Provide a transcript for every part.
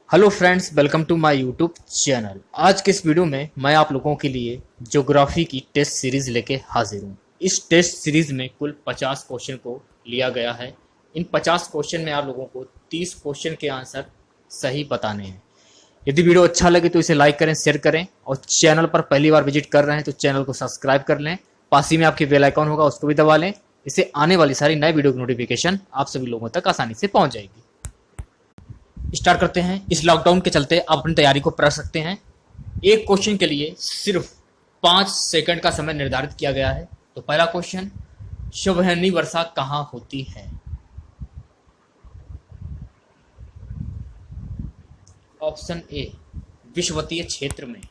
Hello friends, welcome to my YouTube channel. आज के इस वीडियो में मैं आप लोगों के लिए ज्योग्राफी की टेस्ट सीरीज लेके हाजिर हूँ। इस टेस्ट सीरीज में कुल 50 क्वेश्चन को लिया गया है। इन 50 क्वेश्चन में आप लोगों को 30 क्वेश्चन के आंसर सही बताने हैं। यदि वीडियो अच्छा लगे तो इसे लाइक करें, शेयर करें और चैनल पर पहली बार विजिट कर रहे हैं तो चैनल को सब्सक्राइब कर लें। पास ही में आपकी बेल आइकॉन होगा, उसको भी दबा लें। इससे आने वाली सारी नए वीडियो की नोटिफिकेशन आप सभी लोगों तक आसानी से पहुंच जाएगी। स्टार्ट करते हैं। इस लॉकडाउन के चलते आप अपनी तैयारी को कर सकते हैं। एक क्वेश्चन के लिए सिर्फ 5 सेकंड का समय निर्धारित किया गया है। तो पहला क्वेश्चन, शुभहनी वर्षा कहाँ होती है? ऑप्शन ए, विषुवतीय क्षेत्र में।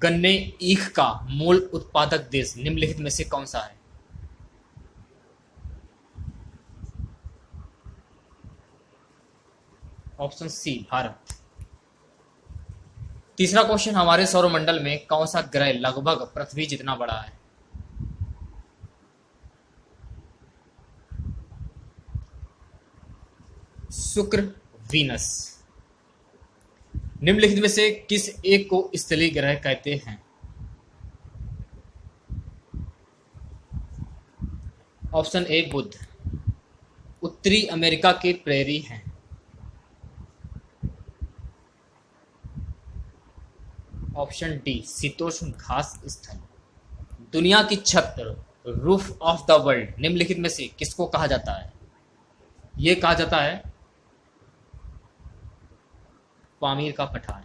गन्ने ईख का मूल उत्पादक देश निम्नलिखित में से कौन सा है? Option C, Bharat. तीसरा क्वेश्चन, हमारे सौरमंडल में कौन सा ग्रह लगभग पृथ्वी जितना बड़ा है? शुक्र, वीनस। निम्नलिखित में से किस एक को स्थलीय ग्रह कहते हैं? ऑप्शन ए, बुध। उत्तरी अमेरिका के प्रेरी हैं। ऑप्शन डी, शीतोष्ण घास स्थल। दुनिया की छत, रूफ ऑफ द वर्ल्ड, निम्नलिखित में से किसको कहा जाता है? यह कहा जाता है पामीर का पठार।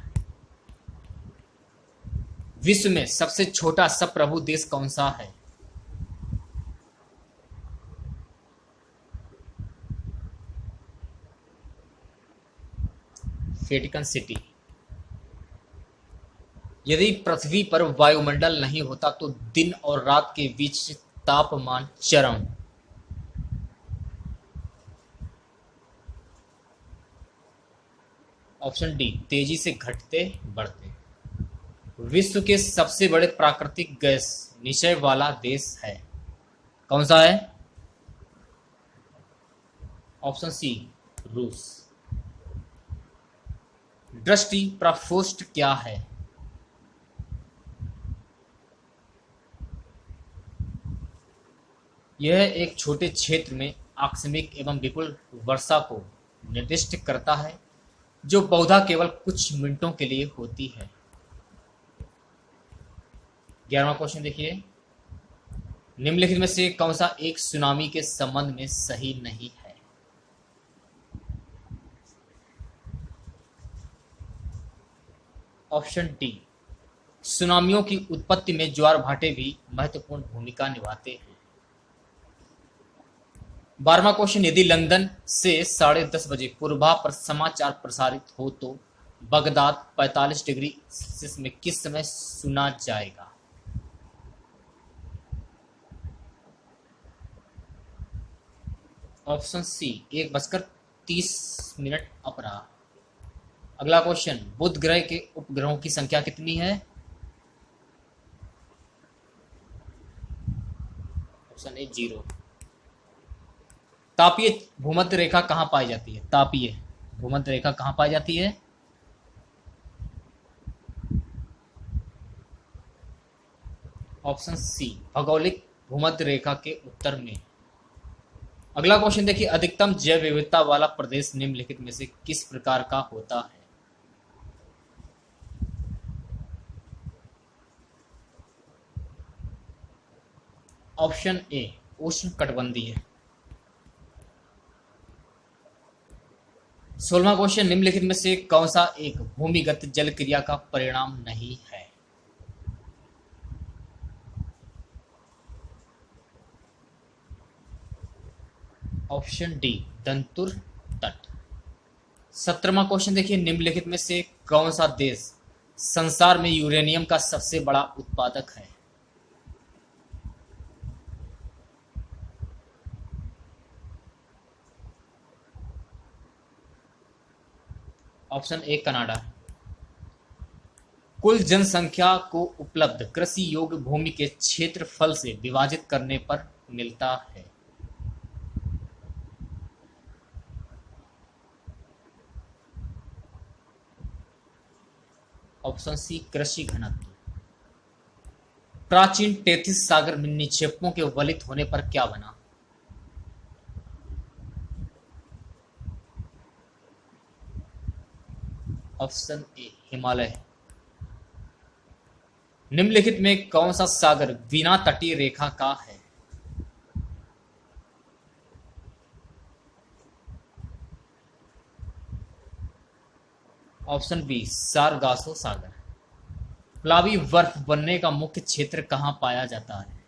विश्व में सबसे छोटा संप्रभु देश कौन सा है? Vatican city. यदि पृथ्वी पर वायुमंडल नहीं होता तो दिन और रात के बीच तापमान चरम। ऑप्शन डी, तेजी से घटते बढ़ते। विश्व के सबसे बड़े प्राकृतिक गैस निचय वाला देश है, कौन सा है? ऑप्शन सी, रूस। दृष्टि प्रकोष्ठ क्या है? यह एक छोटे क्षेत्र में आकस्मिक एवं विपुल वर्षा को निर्दिष्ट करता है जो पौधा केवल कुछ मिनटों के लिए होती है। 11वां क्वेश्चन देखिए, निम्नलिखित में से कौन सा एक सुनामी के संबंध में सही नहीं है? ऑप्शन डी, सुनामियों की उत्पत्ति में ज्वार भाटे भी महत्वपूर्ण भूमिका निभाते हैं। 12वां क्वेश्चन, यदि लंदन से 10:30 बजे पूर्वा पर समाचार प्रसारित हो तो बगदाद 45 डिग्री सेल्सियस में किस समय सुना जाएगा? ऑप्शन सी, 1:30 अपराह। अगला क्वेश्चन, बुध ग्रह के उपग्रहों की संख्या कितनी है? ऑप्शन ए, 0। तापीय भूमध्य रेखा कहां पाई जाती है? तापीय भूमध्य रेखा कहां पाई जाती है? ऑप्शन सी, भौगोलिक भूमध्य रेखा के उत्तर में। अगला क्वेश्चन देखिए, अधिकतम जैव विविधता वाला प्रदेश निम्नलिखित में से किस प्रकार का होता है? ऑप्शन ए, उष्णकटिबंधीय। 16वां क्वेश्चन, निम्नलिखित में से कौन सा एक भूमिगत जल क्रिया का परिणाम नहीं है? ऑप्शन डी, दंतुर तट। 17वां क्वेश्चन देखिए, निम्नलिखित में से कौन सा देश संसार में यूरेनियम का सबसे बड़ा उत्पादक है? ऑप्शन ए, कनाडा। कुल जनसंख्या को उपलब्ध कृषि योग्य भूमि के क्षेत्रफल से विभाजित करने पर मिलता है। ऑप्शन सी कृषि घनत्व। प्राचीन टेथिस सागर में निक्षेपों के वलित होने पर क्या बना? Option A Himalaya. निम्नलिखित में कौन सा सागर बिना तटीय रेखा का है? ऑप्शन बी सारगासो सागर। प्लावी बर्फ बनने का मुख्य क्षेत्र कहां पाया जाता है?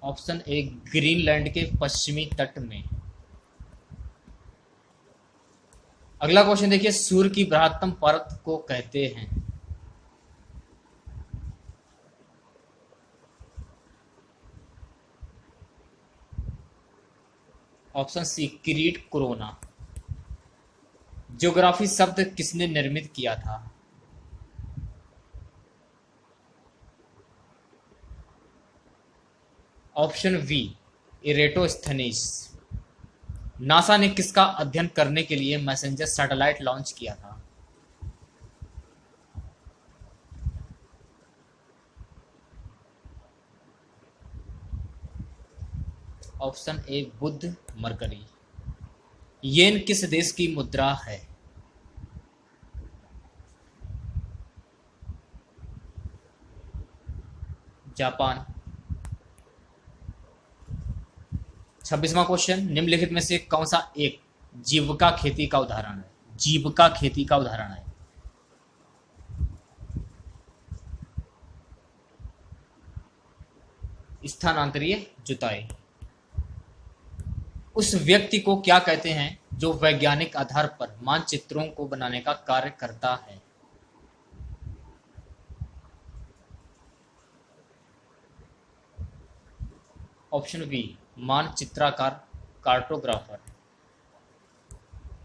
ऑप्शन ए ग्रीनलैंड के पश्चिमी तट में। अगला क्वेश्चन देखिए, सूर्य की बृहत्तम परत को कहते हैं? ऑप्शन सी किरीट कोरोना। ज्योग्राफी शब्द किसने निर्मित किया था? Option we Eratosthenes. नासा ने किसका अध्ययन करने के लिए मैसेंजर सैटेलाइट लॉन्च किया था? Option A Budh mercury. येन किस देश की मुद्रा है? जापान। 26वां क्वेश्चन, निम्नलिखित में से कौन सा एक जीविका खेती का उदाहरण है? जीविका खेती का उदाहरण है। स्थानांतरीय जुताई। उस व्यक्ति को क्या कहते हैं जो वैज्ञानिक आधार पर मानचित्रों को बनाने का कार्य करता है? ऑप्शन बी मानचित्रकार, कार्टोग्राफर।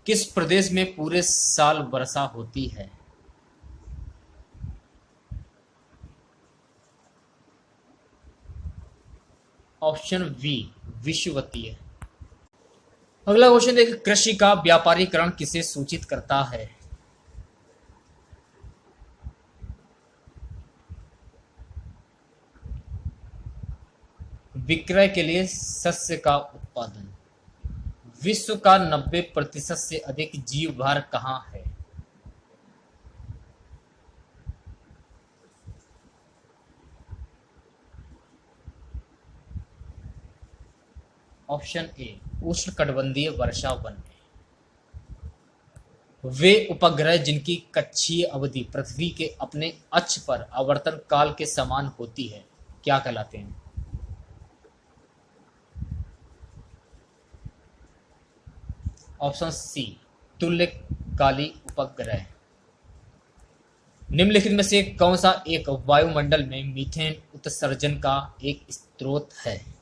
किस प्रदेश में पूरे साल वर्षा होती है? ऑप्शन बी विषुवतीय। अगला क्वेश्चन देखिए, कृषि का व्यापारीकरण किसे सूचित करता है? विक्रय के लिए शस्य का उत्पादन। विश्व का 90% से अधिक जीव भार कहाँ है? ऑप्शन ए उष्णकटिबंधीय वर्षा वन में। वे उपग्रह जिनकी कक्षीय अवधि पृथ्वी के अपने अक्ष पर आवर्तन काल के समान होती है क्या कहलाते हैं? ऑप्शन सी तुल्यकाली उपग्रह। निम्नलिखित में से कौन सा एक वायुमंडल में मीथेन उत्सर्जन का एक स्रोत है?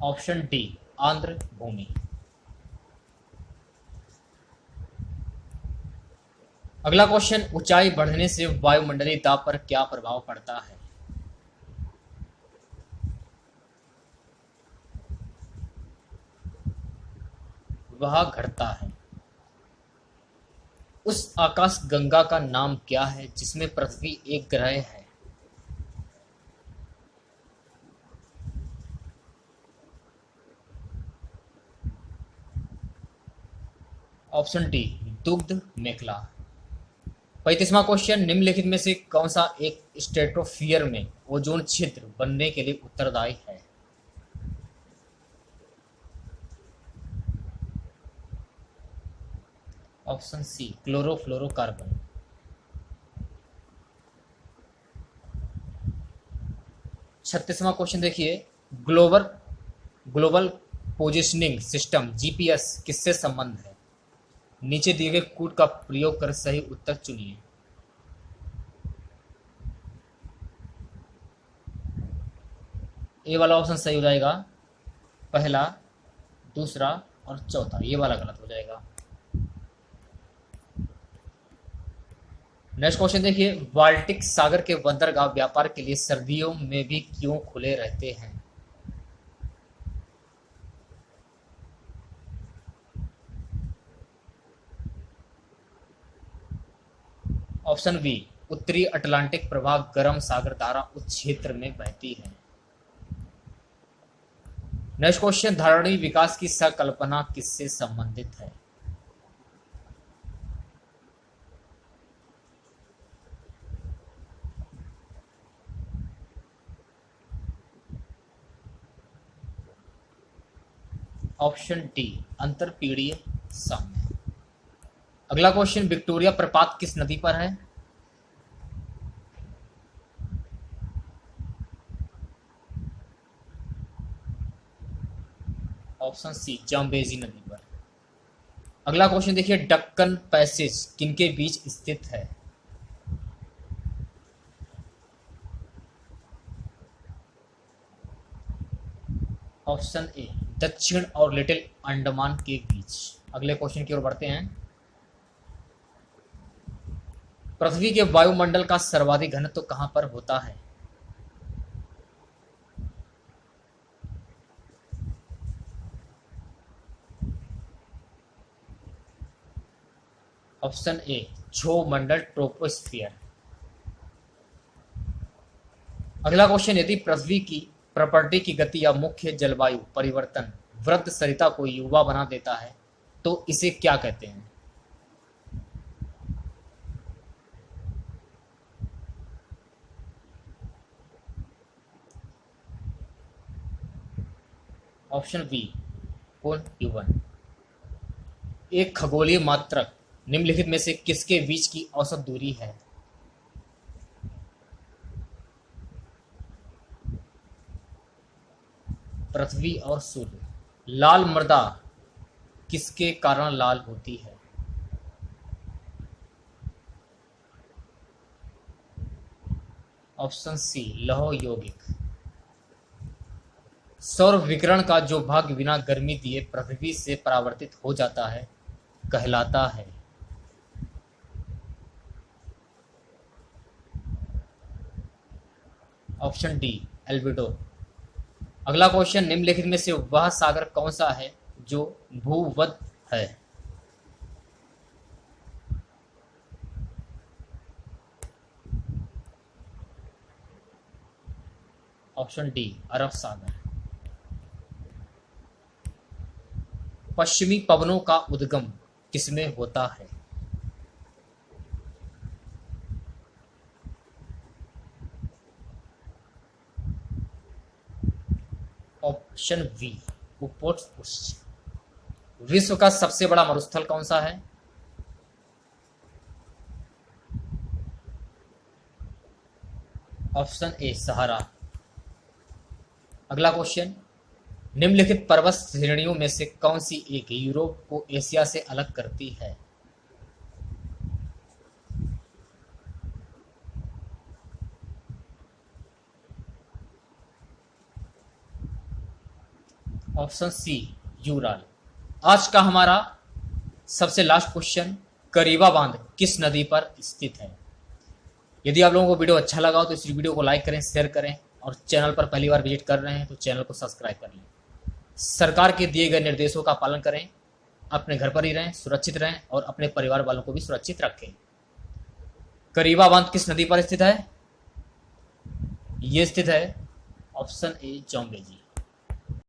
ऑप्शन डी आंध्र भूमि। अगला क्वेश्चन, ऊंचाई बढ़ने से वायुमंडलीय दाब पर क्या प्रभाव पड़ता है? वह घटता है। उस आकाश गंगा का नाम क्या है जिसमें पृथ्वी एक ग्रह है? ऑप्शन डी दुग्ध मेखला। 35वां क्वेश्चन, निम्नलिखित में से कौन सा एक स्ट्रेटोस्फीयर में ओजोन छिद्र बनने के लिए उत्तरदायी है? Option C chlorofluorocarbon. 36वां क्वेश्चन देखिए, global global positioning system GPS किससे संबंध है? नीचे दिए गए कोड का प्रयोग कर सही उत्तर चुनिए। ए वाला ऑप्शन सही हो जाएगा, पहला, दूसरा और चौथा ये वाला गलत हो जाएगा। नेक्स्ट क्वेश्चन देखिए, बाल्टिक सागर के बंदरगाह व्यापार के लिए सर्दियों में भी क्यों खुले रहते हैं? ऑप्शन बी, उत्तरी अटलांटिक प्रवाह गर्म सागर धारा उस क्षेत्र में बहती है। नेक्स्ट क्वेश्चन, धारणी विकास की संकल्पना किससे संबंधित है? ऑप्शन डी, अंतरपीढ़ीय साम्य। अगला क्वेश्चन, विक्टोरिया प्रपात किस नदी पर है? ऑप्शन सी, जाम्बेजी नदी पर। अगला क्वेश्चन देखिए, डक्कन पैसेज किनके बीच स्थित है? ऑप्शन ए, दक्षिण और लिटिल अंडमान के बीच। अगले क्वेश्चन की ओर बढ़ते हैं। पृथ्वी के वायुमंडल का सर्वाधिक घनत्व कहां पर होता है? ऑप्शन ए, क्षोभमंडल ट्रोपोस्फियर। अगला क्वेश्चन, यदि पृथ्वी की प्रॉपर्टी की गति या मुख्य जलवायु परिवर्तन वृद्ध सरिता को युवा बना देता है तो इसे क्या कहते हैं? ऑप्शन बी, पुनर्युवन। एक खगोलीय मात्रक निम्नलिखित में से किसके बीच की औसत दूरी है? पृथ्वी और सूर्य। लाल मृदा किसके कारण लाल होती है? ऑप्शन सी, लौह यौगिक। सौर विकिरण का जो भाग बिना गर्मी दिए पृथ्वी से परावर्तित हो जाता है कहलाता है? Option D, albedo. अगला क्वेश्चन, निम्नलिखित में से वह सागर कौन सा है जो भूवध है? ऑप्शन डी, अरब सागर। पश्चिमी पवनों का उद्गम किसमें होता है? Option B, Okhotsk. विश्व का सबसे बड़ा मरुस्थल कौन सा है? Option A, Sahara. अगला क्वेश्चन, निम्नलिखित पर्वत श्रेणियों में से कौन सी एक यूरोप को एशिया से अलग करती है? Option C, Ural. आज का हमारा सबसे लास्ट क्वेश्चन, करीबा बांध किस नदी पर स्थित है? यदि आप लोगों को वीडियो अच्छा लगा हो तो इस वीडियो को लाइक करें, शेयर करें और चैनल पर पहली बार विजिट कर रहे हैं तो चैनल को सब्सक्राइब कर लें। सरकार के दिए गए निर्देशों का पालन करें, अपने घर पर ही रहें, सुरक्षित रहें और अपने परिवार वालों को भी सुरक्षित रखें। करीबा बांध किस नदी पर स्थित है? ये स्थित है ऑप्शन ए, जाम्बेजी।